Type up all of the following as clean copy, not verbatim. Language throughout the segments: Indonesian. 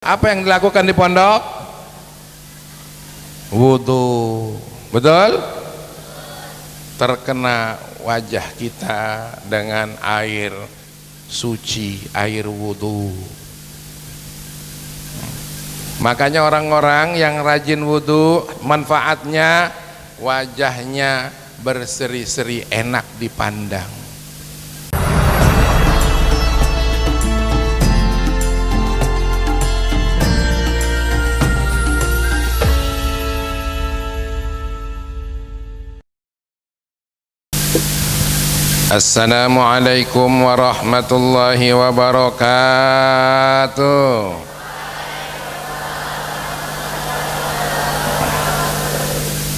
Apa yang dilakukan di pondok? Wudu. Betul? Terkena wajah kita dengan air suci, air wudu. Makanya orang-orang yang rajin wudu, manfaatnya wajahnya berseri-seri, enak dipandang. Assalamualaikum warahmatullahi wabarakatuh.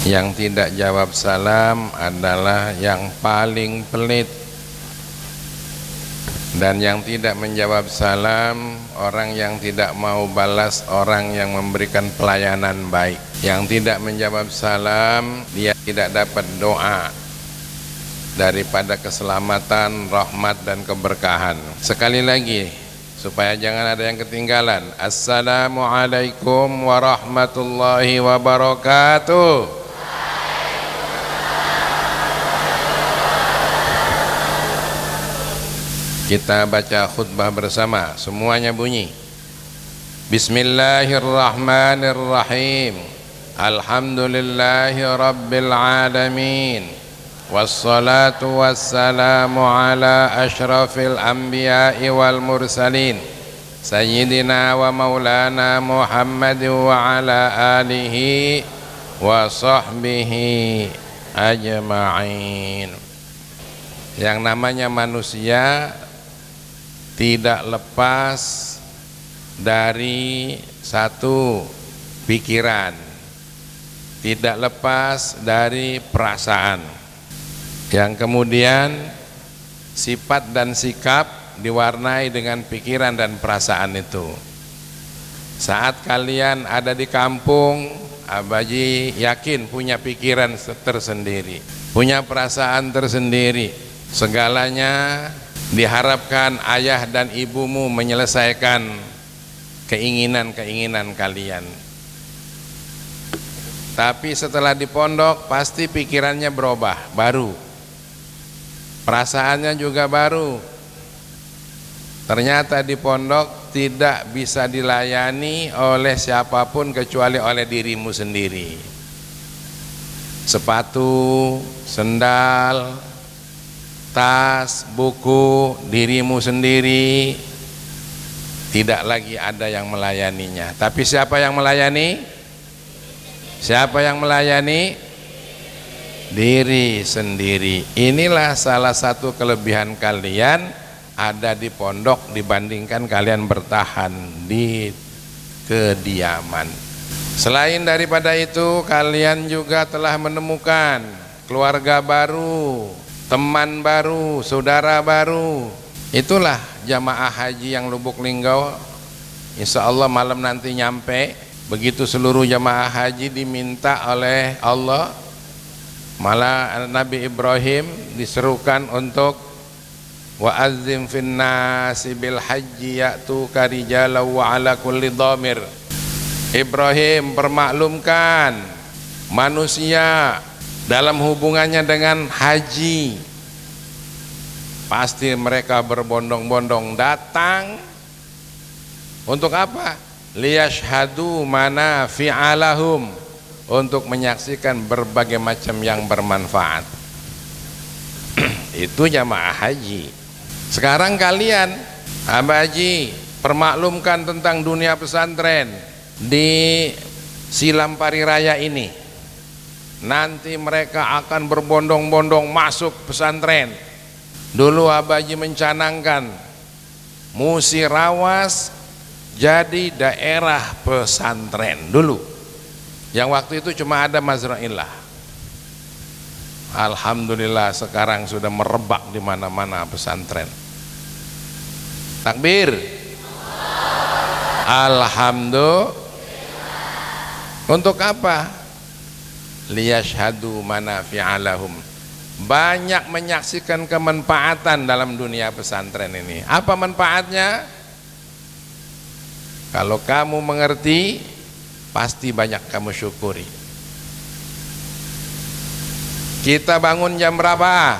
Yang tidak jawab salam adalah yang paling pelit, dan yang tidak menjawab salam orang yang tidak mau balas orang yang memberikan pelayanan baik. Yang tidak menjawab salam dia tidak dapat doa daripada keselamatan, rahmat dan keberkahan. Sekali lagi supaya jangan ada yang ketinggalan. Assalamualaikum warahmatullahi wabarakatuh. Kita baca khutbah bersama, semuanya bunyi. Bismillahirrahmanirrahim. Alhamdulillahi rabbil alamin. Wassalatu wassalamu ala ashrafil anbiya'i wal mursalin Sayyidina wa maulana Muhammad wa ala alihi wa sahbihi ajma'in. Yang namanya manusia tidak lepas dari satu pikiran, tidak lepas dari perasaan, yang kemudian sifat dan sikap diwarnai dengan pikiran dan perasaan itu. Saat kalian ada di kampung, Abaji yakin punya pikiran tersendiri, punya perasaan tersendiri. Segalanya diharapkan ayah dan ibumu menyelesaikan keinginan-keinginan kalian. Tapi setelah di pondok pasti pikirannya berubah, baru. Perasaannya juga baru. Ternyata di pondok tidak bisa dilayani oleh siapapun kecuali oleh dirimu sendiri. Sepatu, sendal, tas, buku, dirimu sendiri. Tidak lagi ada yang melayaninya. Tapi siapa yang melayani? Siapa yang melayani? Diri sendiri. Inilah salah satu kelebihan kalian ada di pondok dibandingkan kalian bertahan di kediaman. Selain daripada itu, kalian juga telah menemukan keluarga baru, teman baru, saudara baru. Itulah jamaah haji yang Lubuk Linggau. Insya Allah malam nanti nyampe. Begitu seluruh jamaah haji diminta oleh Allah, malah Nabi Ibrahim diserukan untuk wa'azzim finnasi bil haji ya'tuka rijalan wa ala kulli dhamir. Ibrahim permaklumkan manusia dalam hubungannya dengan haji, pasti mereka berbondong-bondong datang untuk apa? Liyashhadu manafi'alahum, untuk menyaksikan berbagai macam yang bermanfaat. Itu jamaah haji. Sekarang kalian, Abaji, permaklumkan tentang dunia pesantren di Silampari Raya ini. Nanti mereka akan berbondong-bondong masuk pesantren. Dulu Abaji mencanangkan Musirawas jadi daerah pesantren dulu. Yang waktu itu cuma ada Mazra'illah. Alhamdulillah sekarang sudah merebak di mana-mana pesantren. Takbir. Alhamdulillah. Untuk apa? Liyashhadu manafi'alahum. Banyak menyaksikan kemanfaatan dalam dunia pesantren ini. Apa manfaatnya? Kalau kamu mengerti, pasti banyak kamu syukuri. Kita bangun jam berapa?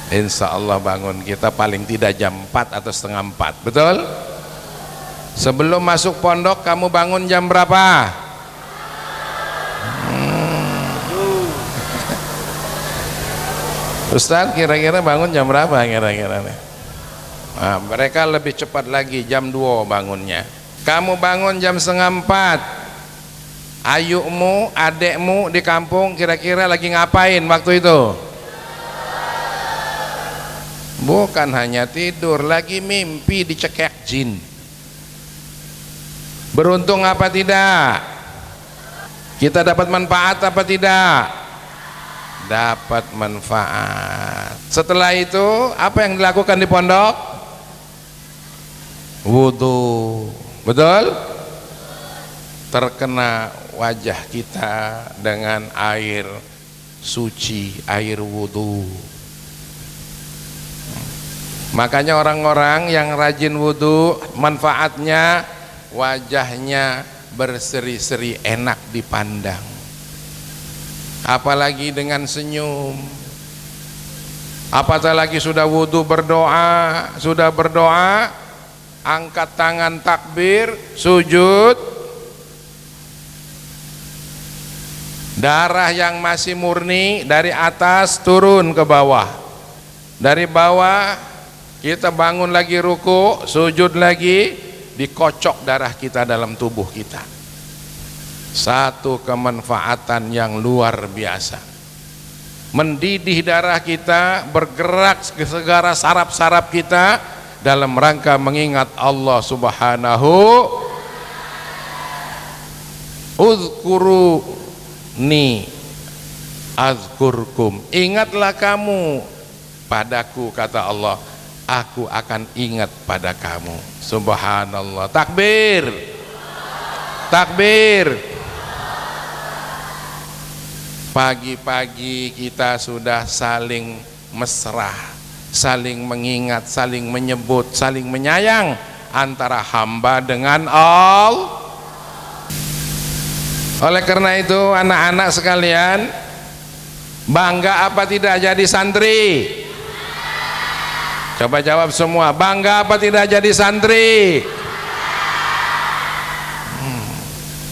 Insya Allah bangun kita paling tidak jam 4 atau setengah 4, betul? Sebelum masuk pondok kamu bangun jam berapa? Ustaz, kira-kira bangun jam berapa kira-kira nih? Nah, mereka lebih cepat lagi, jam 2 bangunnya. Kamu bangun jam setengah 4. Ayukmu, adekmu di kampung kira-kira lagi ngapain waktu itu? Bukan hanya tidur, lagi mimpi dicekek jin. Beruntung apa tidak? Kita dapat manfaat apa tidak? Dapat manfaat. Setelah itu apa yang dilakukan di pondok? Wudu, betul? Terkena wajah kita dengan air suci, air wudu. Makanya orang-orang yang rajin wudu, manfaatnya wajahnya berseri-seri, enak dipandang. Apalagi dengan senyum. Apatah lagi sudah wudu berdoa, angkat tangan takbir, sujud, darah yang masih murni dari atas turun ke bawah, dari bawah kita bangun lagi ruku, sujud lagi, dikocok darah kita dalam tubuh kita. Satu kemanfaatan yang luar biasa, mendidih darah kita, bergerak ke segala saraf-saraf kita dalam rangka mengingat Allah Subhanahu. Uzkuruni azkurkum, ingatlah kamu padaku, kata Allah, aku akan ingat pada kamu. Subhanallah. Takbir, takbir. Pagi-pagi kita sudah saling mesra, saling mengingat, saling menyebut, saling menyayang antara hamba dengan Allah. Oleh karena itu anak-anak sekalian, bangga apa tidak jadi santri? Coba jawab semua, bangga apa tidak jadi santri?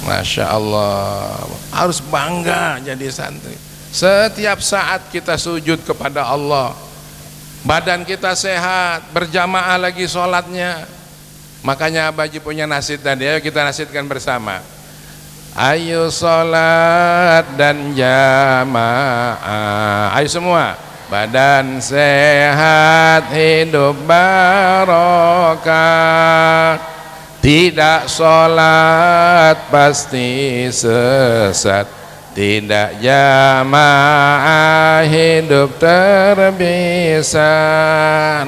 Masya Allah, harus bangga jadi santri. Setiap saat kita sujud kepada Allah, badan kita sehat, berjamaah lagi sholatnya. Makanya Abaji punya nasid tadi, ayo kita nasidkan bersama. Ayo sholat dan jamaah, ayo semua. Badan sehat, hidup barokah. Tidak sholat pasti sesat, tidak jamaah hidup terbisa.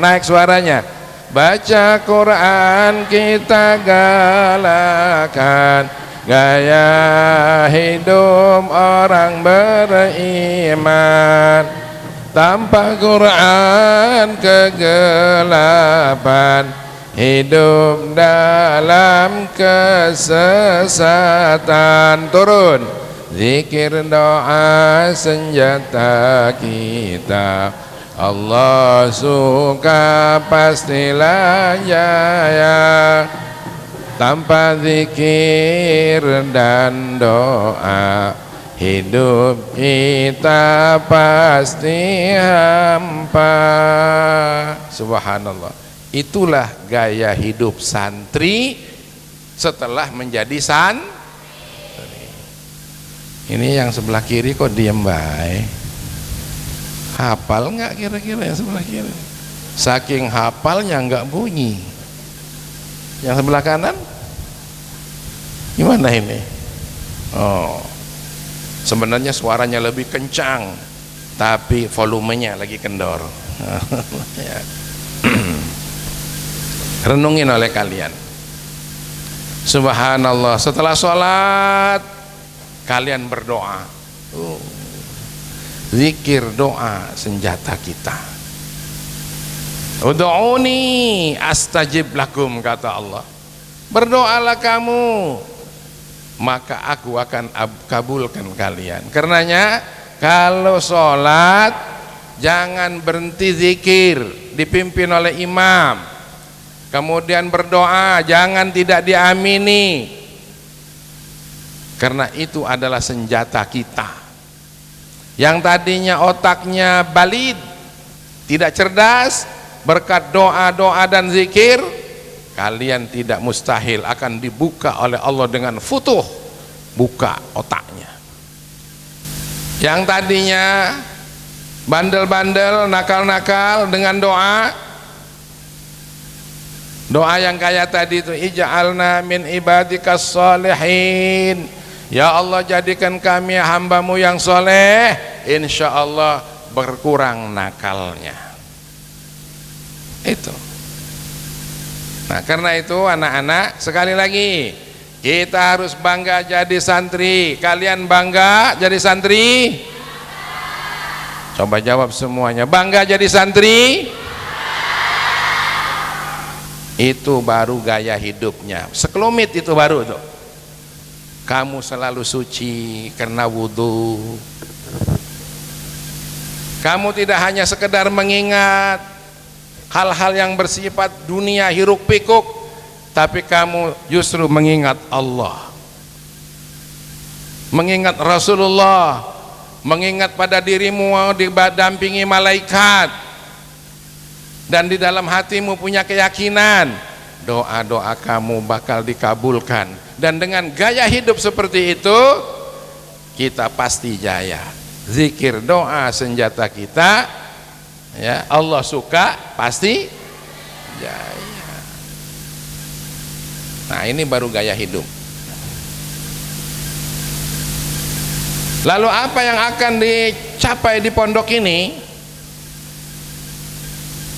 Naik suaranya. Baca Quran kita galakan, gaya hidup orang beriman. Tanpa Quran kegelapan, hidup dalam kesesatan. Turun. Zikir doa senjata kita, Allah suka pastilah jaya. Tanpa zikir dan doa, hidup kita pasti hampa. Subhanallah. Itulah gaya hidup santri setelah menjadi santri. Ini yang sebelah kiri kok diem baik. Hafal nggak kira-kira yang sebelah kiri? Saking hafalnya nggak bunyi. Yang sebelah kanan gimana ini? Oh, sebenarnya suaranya lebih kencang, tapi volumenya lagi kendor. Ya. Renungin oleh kalian. Subhanallah, setelah sholat kalian berdoa. Zikir doa senjata kita. Ud'uni astajib lakum, kata Allah. Berdoalah kamu, maka aku akan kabulkan kalian. Karenanya kalau sholat jangan berhenti zikir dipimpin oleh imam, kemudian berdoa jangan tidak diamini, karena itu adalah senjata kita. Yang tadinya otaknya balid, tidak cerdas, berkat doa-doa dan zikir, kalian tidak mustahil akan dibuka oleh Allah dengan futuh, buka otaknya. Yang tadinya bandel-bandel, nakal-nakal, dengan doa yang kayak tadi itu, ij'alna min ibadikas sholihin, ya Allah jadikan kami hambamu yang soleh, insya Allah berkurang nakalnya. Itu. Nah, karena itu anak-anak, sekali lagi kita harus bangga jadi santri. Kalian bangga jadi santri? Coba jawab semuanya, bangga jadi santri? Itu baru gaya hidupnya. Sekelumit itu baru tuh. Kamu selalu suci karena wudhu. Kamu tidak hanya sekedar mengingat hal-hal yang bersifat dunia hiruk pikuk, tapi kamu justru mengingat Allah, mengingat Rasulullah, mengingat pada dirimu didampingi malaikat, dan di dalam hatimu punya keyakinan doa-doa kamu bakal dikabulkan. Dan dengan gaya hidup seperti itu kita pasti jaya. Zikir, doa senjata kita, ya, Allah suka pasti jaya. Nah, ini baru gaya hidup. Lalu apa yang akan dicapai di pondok ini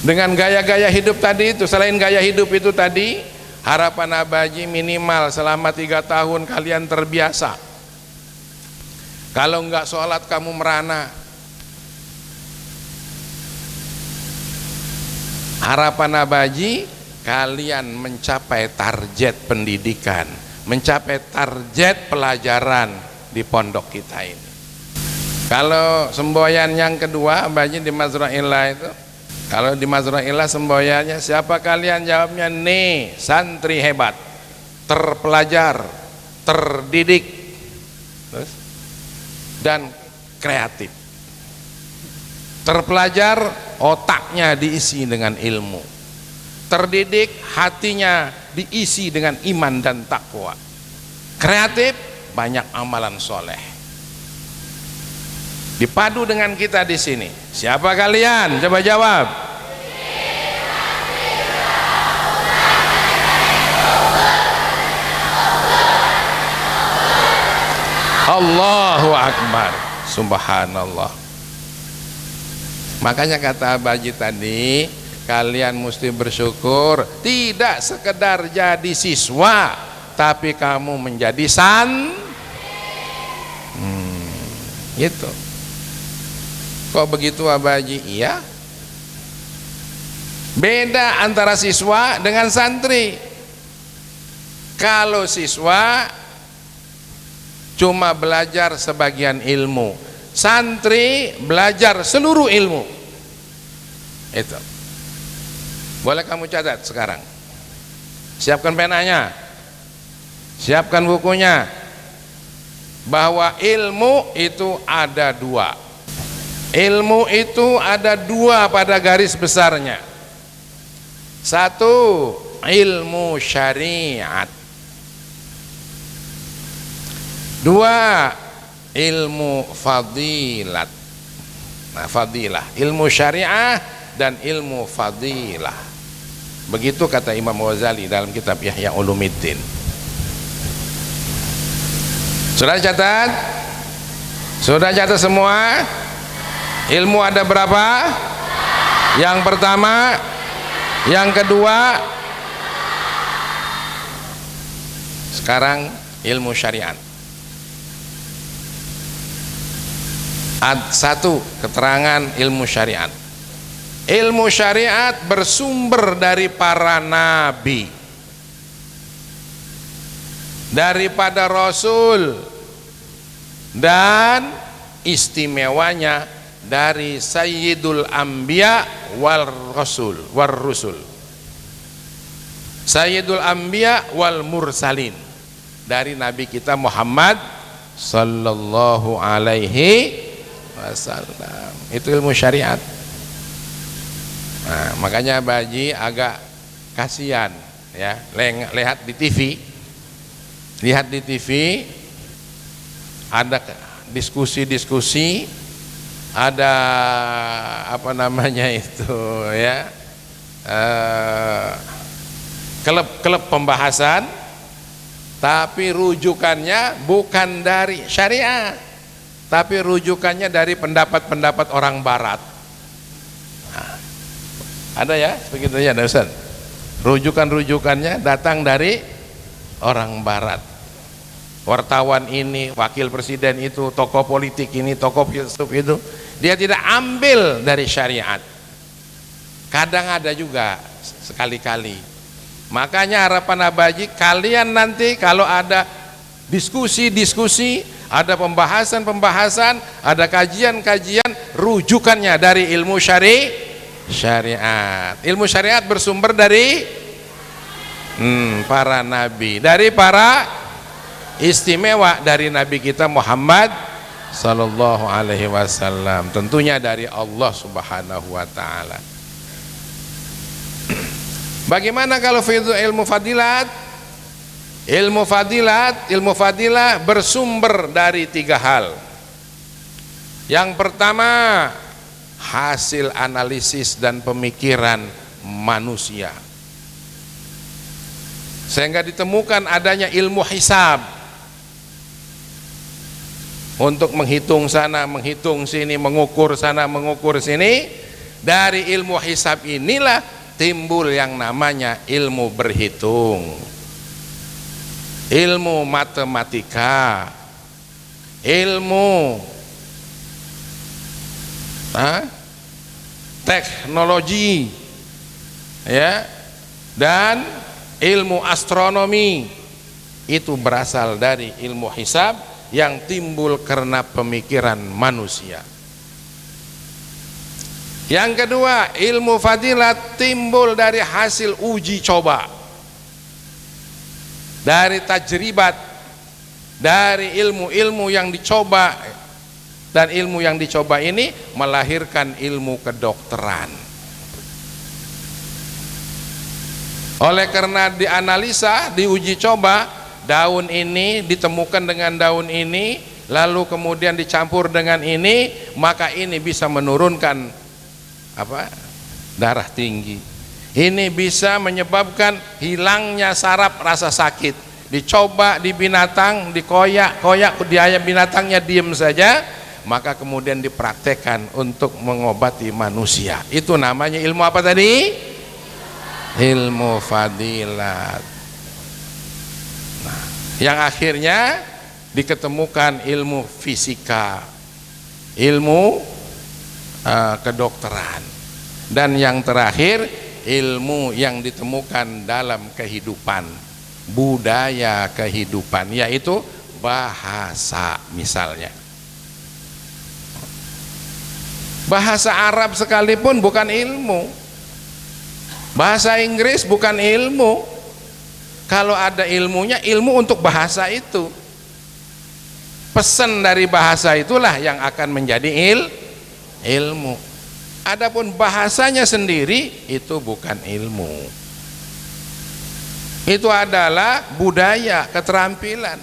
dengan gaya-gaya hidup tadi itu? Selain gaya hidup itu tadi, harapan Abaji minimal selama 3 tahun kalian terbiasa. Kalau enggak sholat kamu merana. Harapan Abaji kalian mencapai target pendidikan, mencapai target pelajaran di pondok kita ini. Kalau semboyan yang kedua Abaji di Mazra'illah itu, kalau di Mazra'illah semboyannya siapa kalian? Jawabnya nih, santri hebat, terpelajar, terdidik, terus, dan kreatif. Terpelajar, otaknya diisi dengan ilmu. Terdidik, hatinya diisi dengan iman dan takwa. Kreatif, banyak amalan soleh. Dipadu dengan kita di sini. Siapa kalian? Coba jawab. Allahu Akbar, subhanallah. Makanya kata Abaji tadi, kalian mesti bersyukur tidak sekedar jadi siswa, tapi kamu menjadi gitu. Kok begitu Abaji? Iya, beda antara siswa dengan santri. Kalau siswa cuma belajar sebagian ilmu, santri belajar seluruh ilmu. Itu boleh kamu catat sekarang. Siapkan penanya, siapkan bukunya, bahwa ilmu itu ada 2. Ilmu itu ada 2 pada garis besarnya. 1, ilmu syariat. 2, ilmu fadilat. Nah, fadilah, ilmu syariah dan ilmu fadilah. Begitu kata Imam Ghazali dalam kitab Ihya Ulumuddin. Sudah catat? Sudah catat semua? Ilmu ada berapa? Yang pertama, yang kedua, sekarang ilmu syariat. 1, keterangan ilmu syariat. Ilmu syariat bersumber dari para nabi. daripada Rasul, dan istimewanya dari Sayyidul Anbiya wal Rusul, Sayyidul Anbiya wal Mursalin, dari Nabi kita Muhammad sallallahu alaihi wasallam. Itu ilmu syariat. Nah, makanya Baji agak kasihan ya, lihat di TV ada diskusi, ada apa namanya itu ya, klub pembahasan, tapi rujukannya bukan dari syariah, tapi rujukannya dari pendapat-pendapat orang barat. Nah, ada ya begitu ya, Ustaz? Rujukannya datang dari orang barat. Wartawan ini, wakil presiden itu, tokoh politik ini, tokoh filsuf itu, dia tidak ambil dari syariat. Kadang ada juga sekali-kali. Makanya harapan Abaji, kalian nanti kalau ada diskusi, ada pembahasan, ada kajian, rujukannya dari ilmu syariat. Ilmu syariat bersumber dari para nabi, dari para istimewa dari Nabi kita Muhammad sallallahu alaihi wasallam, tentunya dari Allah Subhanahu wa taala. Bagaimana kalau ilmu fadilat? Ilmu fadilah bersumber dari 3 hal. Yang pertama, hasil analisis dan pemikiran manusia, sehingga ditemukan adanya ilmu hisab untuk menghitung sana, menghitung sini, mengukur sana, mengukur sini. Dari ilmu hisab inilah timbul yang namanya ilmu berhitung, ilmu matematika, ilmu teknologi ya, dan ilmu astronomi. Itu berasal dari ilmu hisab yang timbul karena pemikiran manusia. Yang kedua, ilmu fadilat timbul dari hasil uji coba, dari tajribat, dari ilmu-ilmu yang dicoba, dan ilmu yang dicoba ini melahirkan ilmu kedokteran. Oleh karena dianalisa, diuji coba, daun ini ditemukan dengan daun ini, lalu kemudian dicampur dengan ini, maka ini bisa menurunkan darah tinggi, ini bisa menyebabkan hilangnya saraf rasa sakit. Dicoba di binatang, dikoyak di ayam, binatangnya diem saja, maka kemudian dipraktekkan untuk mengobati manusia. Itu namanya ilmu apa tadi? Ilmu fadilat. Nah, yang akhirnya diketemukan ilmu fisika, ilmu kedokteran, dan yang terakhir ilmu yang ditemukan dalam kehidupan, budaya kehidupan, yaitu bahasa. Misalnya bahasa Arab sekalipun bukan ilmu, bahasa Inggris bukan ilmu. Kalau ada ilmunya, ilmu untuk bahasa itu, pesan dari bahasa itulah yang akan menjadi ilmu. Adapun bahasanya sendiri itu bukan ilmu, itu adalah budaya, keterampilan.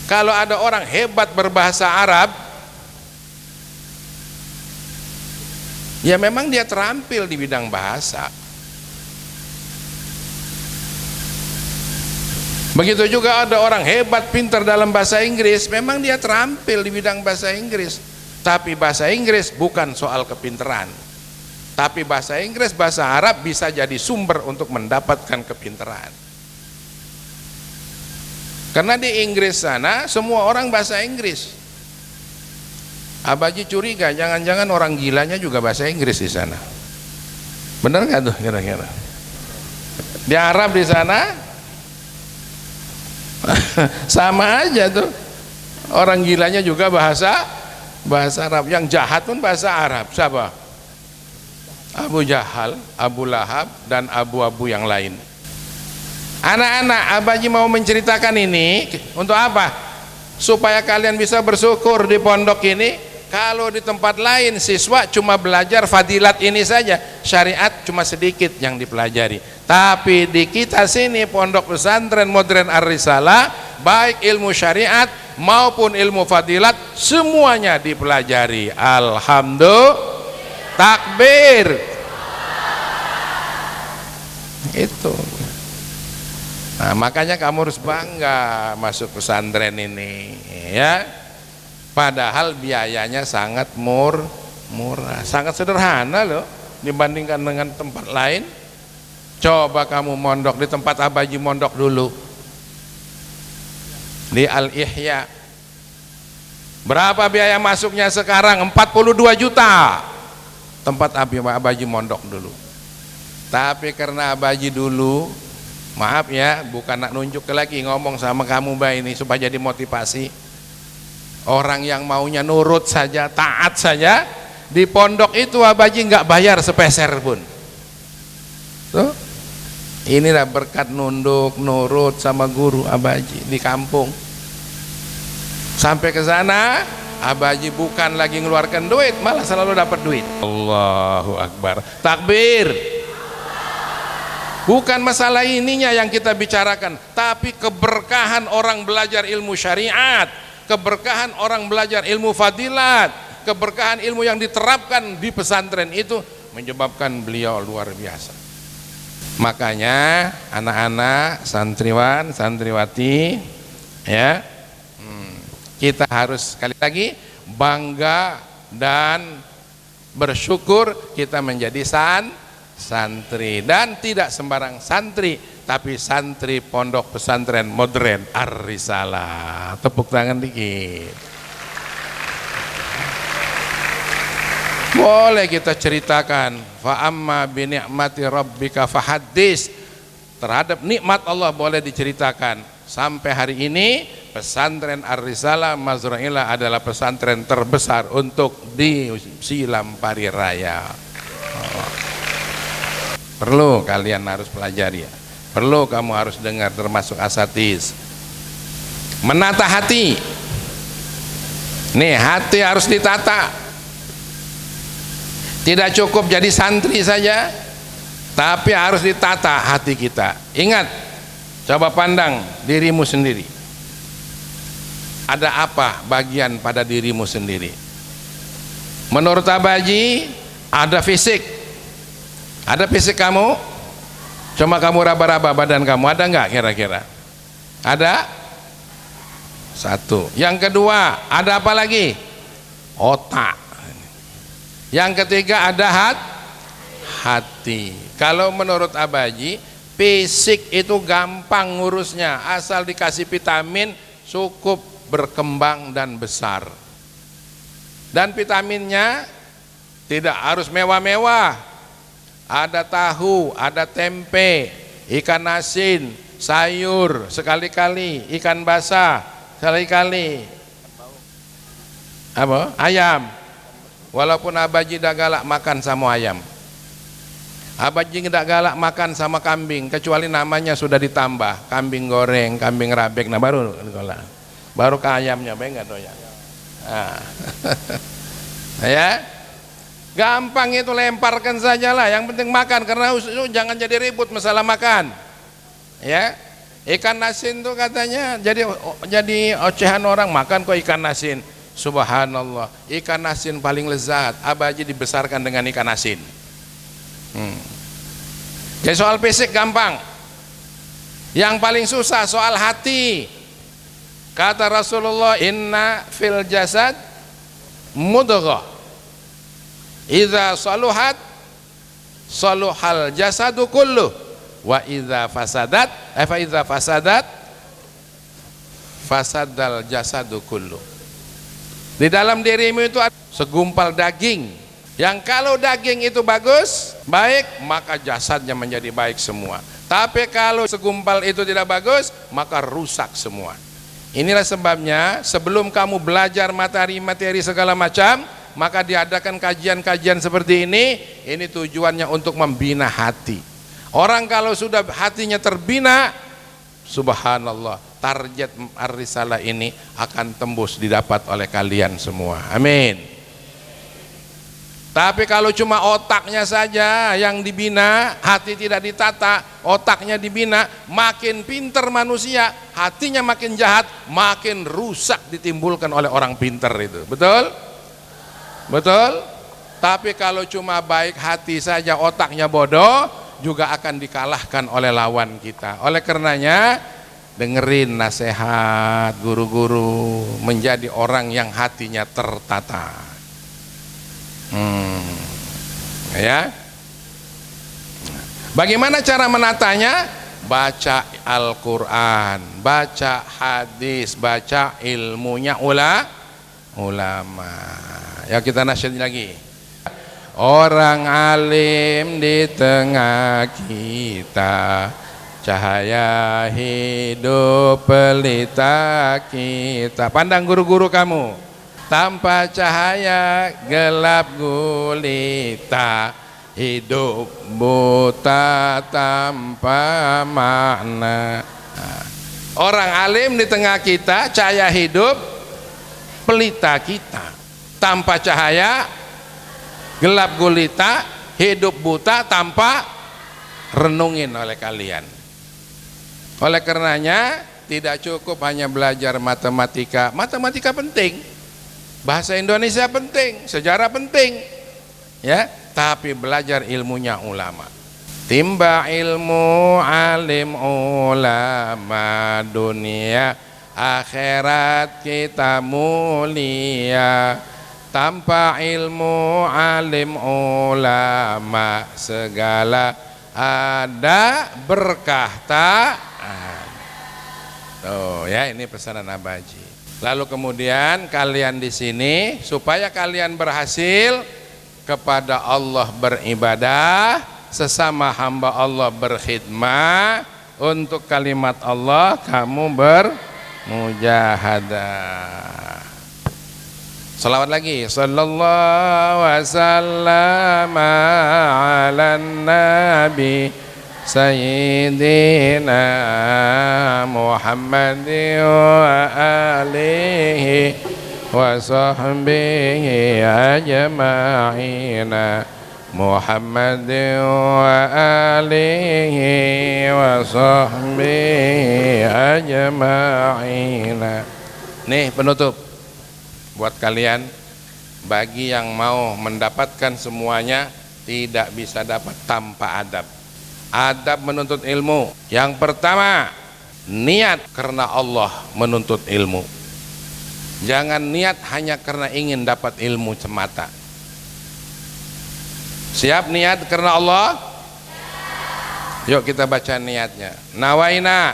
Kalau ada orang hebat berbahasa Arab, ya memang dia terampil di bidang bahasa. Begitu juga ada orang hebat pintar dalam bahasa Inggris, memang dia terampil di bidang bahasa Inggris. Tapi bahasa Inggris bukan soal kepintaran, tapi bahasa Inggris, bahasa Arab bisa jadi sumber untuk mendapatkan kepintaran. Karena di Inggris sana semua orang bahasa Inggris. Abaji curiga jangan-jangan orang gilanya juga bahasa Inggris di sana. Benar nggak tuh kira-kira? Di Arab di sana Sama aja tuh. Orang gilanya juga bahasa Arab, yang jahat pun bahasa Arab. Siapa? Abu Jahal, Abu Lahab, dan abu-abu yang lain. Anak-anak, Abaji mau menceritakan ini untuk apa? Supaya kalian bisa bersyukur di pondok ini. Kalau di tempat lain siswa cuma belajar fadilat ini saja, syariat cuma sedikit yang dipelajari. Tapi di kita sini pondok pesantren modern Ar-Risalah, baik ilmu syariat maupun ilmu fadilat semuanya dipelajari. Alhamdulillah. Takbir. Itu. Nah, makanya kamu harus bangga masuk pesantren ini, ya. Padahal biayanya sangat murah, sangat sederhana loh dibandingkan dengan tempat lain. Coba kamu mondok di tempat Abaji mondok dulu di Al-Ihya. Berapa biaya masuknya sekarang? 42 juta. Tempat Abaji mondok dulu. Tapi karena Abaji dulu, maaf ya, bukan nak nunjuk lagi, ngomong sama kamu Mbak ini supaya jadi motivasi. Orang yang maunya nurut saja, taat saja, di pondok itu Abaji nggak bayar sepeser pun. Tuh, inilah berkat nunduk, nurut sama guru Abaji di kampung. Sampai ke sana, Abaji bukan lagi ngeluarkan duit, malah selalu dapat duit. Allahu Akbar. Takbir. Bukan masalah ininya yang kita bicarakan, tapi keberkahan orang belajar ilmu syariat, keberkahan orang belajar ilmu fadilat, keberkahan ilmu yang diterapkan di pesantren itu menyebabkan beliau luar biasa. Makanya anak-anak, santriwan, santriwati, ya, kita harus sekali lagi bangga dan bersyukur kita menjadi santri, dan tidak sembarang santri, tapi santri pondok pesantren modern Ar-Risalah. Tepuk tangan dikit. Boleh kita ceritakan, fa amma bi ni'mati rabbika fahaddis. Terhadap nikmat Allah boleh diceritakan. Sampai hari ini pesantren Ar-Risalah Mazra'illah adalah pesantren terbesar untuk di Silampari Raya. Perlu kalian harus pelajari ya. Perlu kamu harus dengar, termasuk asatiz. Menata hati. Nih, hati harus ditata. Tidak cukup jadi santri saja, tapi harus ditata hati kita. Ingat, coba pandang dirimu sendiri. Ada apa bagian pada dirimu sendiri? Menurut Abaji, ada fisik. Ada fisik kamu? Cuma kamu raba-raba badan kamu, ada nggak kira-kira? Ada? Satu. Yang kedua, ada apa lagi? Otak. Yang ketiga ada hati. Kalau menurut Abaji, fisik itu gampang ngurusnya, asal dikasih vitamin cukup berkembang dan besar. Dan vitaminnya tidak harus mewah-mewah. Ada tahu, ada tempe, ikan asin, sayur sekali-kali, ikan basah sekali-kali. Apa? Ayam. Walaupun Abaji tidak galak makan sama ayam, Abaji tidak galak makan sama kambing, kecuali namanya sudah ditambah, kambing goreng, kambing rabek, nah baru ke ayamnya, enggak doyan. Nah. Ya, gampang itu, lemparkan sajalah, yang penting makan, karena jangan jadi ribut masalah makan. Ya, ikan asin tuh katanya jadi ocehan orang, makan kok ikan asin. Subhanallah, ikan asin paling lezat. Abaji dibesarkan dengan ikan asin. Jadi soal fisik gampang. Yang paling susah soal hati. Kata Rasulullah, inna fil jasad mudghah, idza saluhat saluhal jasadu kulluh, wa idza fasadat fasadal jasadu kulluh. Di dalam dirimu itu ada segumpal daging, yang kalau daging itu bagus, baik, maka jasadnya menjadi baik semua. Tapi kalau segumpal itu tidak bagus, maka rusak semua. Inilah sebabnya sebelum kamu belajar materi-materi segala macam, maka diadakan kajian-kajian seperti ini. Ini tujuannya untuk membina hati. Orang kalau sudah hatinya terbina, subhanallah, target ar-risalah ini akan tembus didapat oleh kalian semua. Amin. Tapi kalau cuma otaknya saja yang dibina, hati tidak ditata, otaknya dibina, makin pinter manusia, hatinya makin jahat, makin rusak ditimbulkan oleh orang pinter itu. Betul? Betul? Tapi kalau cuma baik hati saja, otaknya bodoh, juga akan dikalahkan oleh lawan kita. Oleh karenanya, dengerin nasihat guru-guru, menjadi orang yang hatinya tertata. Ya. Bagaimana cara menatanya? Baca Al-Quran, baca hadis, baca ilmunya ulama. Ya, kita nasihat lagi. Orang alim di tengah kita, cahaya hidup pelita kita. Pandang guru-guru kamu, tanpa cahaya gelap gulita, hidup buta tanpa makna. Orang alim di tengah kita, cahaya hidup pelita kita. Tanpa cahaya gelap gulita, hidup buta tanpa renungin oleh kalian. Oleh karenanya tidak cukup hanya belajar matematika. Matematika penting, bahasa Indonesia penting, sejarah penting, ya. Tapi belajar ilmunya ulama. Timba ilmu alim ulama, dunia akhirat kita mulia. Tanpa ilmu alim ulama, segala ada berkah tak ada. Tuh ya, ini pesanan Abaji. Lalu kemudian kalian di sini supaya kalian berhasil kepada Allah beribadah, sesama hamba Allah berkhidmah, untuk kalimat Allah kamu bermujahadah. Salawat lagi. Sallallahu wasallam ala nabi Sayyidina Muhammad wa alihi wa sahbihi ajma'ina. Muhammad wa alihi wa sahbihi ajma'ina. Nih penutup buat kalian, bagi yang mau mendapatkan semuanya, tidak bisa dapat tanpa adab. Adab menuntut ilmu. Yang pertama, niat karena Allah menuntut ilmu. Jangan niat hanya karena ingin dapat ilmu semata. Siap niat karena Allah? Yuk kita baca niatnya. Nawaina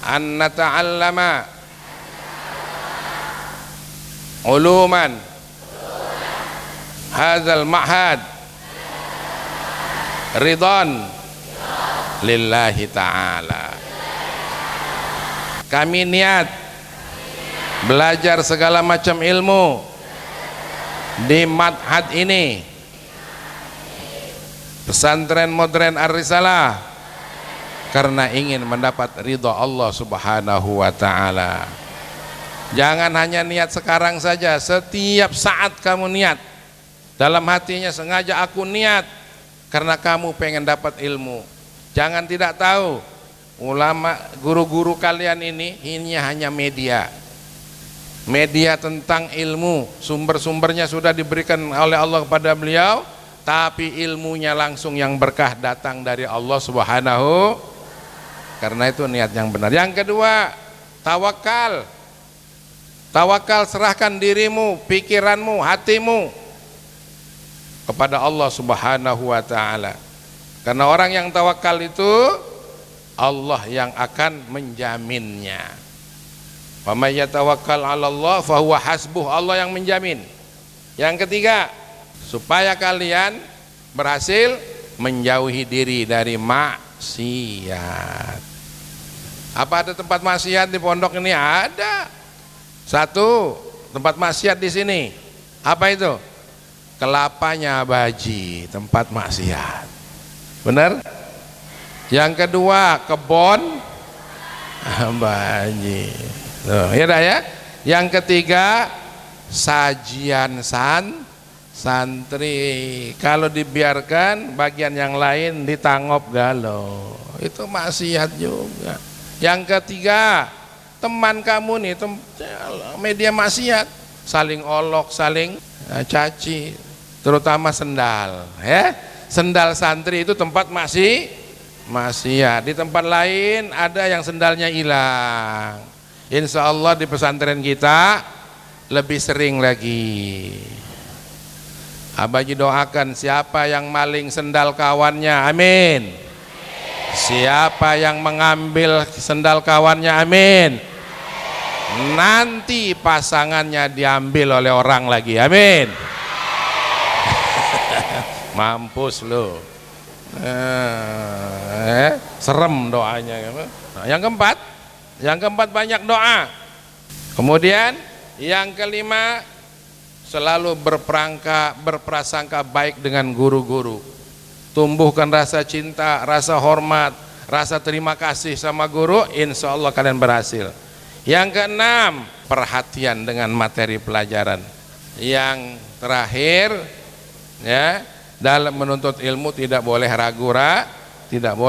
an nata'allama uluman hadzal ma'had ridwan lillahi ta'ala. Kami niat belajar segala macam ilmu di ma'had ini, pesantren modern Ar-Risalah, karena ingin mendapat ridha Allah subhanahu wa ta'ala. Jangan hanya niat sekarang saja, setiap saat kamu niat. Dalam hatinya sengaja aku niat karena kamu pengen dapat ilmu. Jangan tidak tahu, ulama guru-guru kalian ini hanya media. Media tentang ilmu, sumber-sumbernya sudah diberikan oleh Allah kepada beliau, tapi ilmunya langsung yang berkah datang dari Allah subhanahu. Karena itu niat yang benar. Yang kedua, tawakal. Tawakal, serahkan dirimu, pikiranmu, hatimu kepada Allah subhanahu wa ta'ala. Karena orang yang tawakal itu Allah yang akan menjaminnya. Wa may yatawakkal 'ala Allah fahuwa hasbuh, Allah yang menjamin. Yang ketiga, supaya kalian berhasil, menjauhi diri dari maksiat. Apa ada tempat maksiat di pondok ini? Ada. Satu tempat maksiat di sini. Apa itu? Kelapanya Baji, tempat maksiat. Benar? Yang kedua, kebon Baji. Tuh, ya dah ya. Yang ketiga, sajian santri. Kalau dibiarkan bagian yang lain ditangop galau, itu maksiat juga. Yang ketiga, teman kamu nih media maksiat, saling olok, saling caci, terutama sendal ya. Sendal santri itu tempat maksiat. Di tempat lain ada yang sendalnya hilang. Insya Allah di pesantren kita lebih sering lagi. Abaji doakan siapa yang maling sendal kawannya, amin. Siapa yang mengambil sendal kawannya, amin. Nanti pasangannya diambil oleh orang lagi, amin. Mampus lo. Serem doanya. Nah, yang keempat banyak doa. Kemudian yang kelima, selalu berprasangka baik dengan guru-guru. Tumbuhkan rasa cinta, rasa hormat, rasa terima kasih sama guru, insya Allah kalian berhasil. Yang keenam, perhatian dengan materi pelajaran. Yang terakhir, ya, dalam menuntut ilmu tidak boleh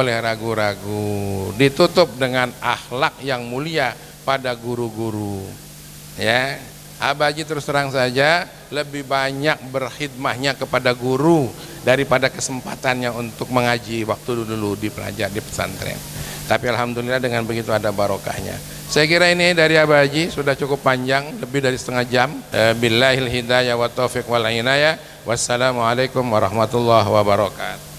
ragu-ragu. Ditutup dengan akhlak yang mulia pada guru-guru. Ya, Abaji terus terang saja lebih banyak berkhidmahnya kepada guru daripada kesempatannya untuk mengaji waktu dulu di pesantren. Tapi alhamdulillah dengan begitu ada barokahnya. Saya kira ini dari Abaji sudah cukup panjang, lebih dari setengah jam. Billahil hidayah wa taufiq wal inayah. Wassalamualaikum warahmatullahi wabarakatuh.